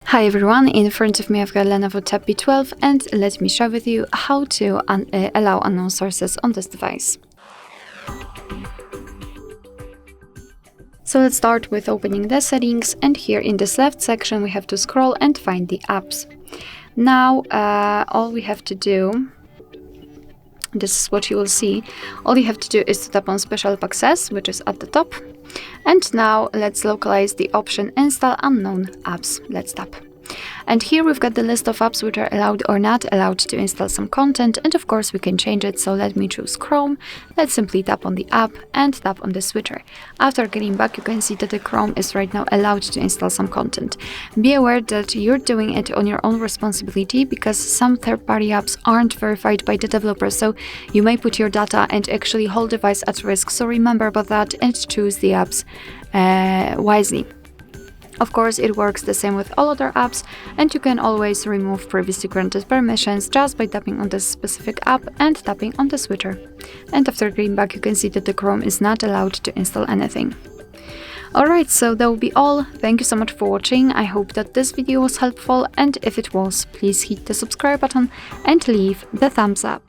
Hi everyone, in front of me I've got LENOVO Tab P12 and let me share with you how to allow unknown sources on this device. So let's start with opening the settings, and here in this left section we have to scroll and find the apps. Now all we have to do, this is what you will see, all you have to do is to tap on Special Access, which is at the top. And now let's localize the option Install Unknown Apps. Let's tap. And here we've got the list of apps which are allowed or not allowed to install some content, and of course we can change it. So let me choose Chrome. Let's simply tap on the app and tap on the switcher. After getting back, you can see that the Chrome is right now allowed to install some content. Be aware that you're doing it on your own responsibility, because some third-party apps aren't verified by the developer, so you may put your data and actually whole device at risk. So remember about that and choose the apps wisely. Of course, it works the same with all other apps, and you can always remove previously granted permissions just by tapping on this specific app and tapping on the switcher. And after getting back, you can see that the Chrome is not allowed to install anything. Alright, so that will be all. Thank you so much for watching. I hope that this video was helpful, and if it was, please hit the subscribe button and leave the thumbs up.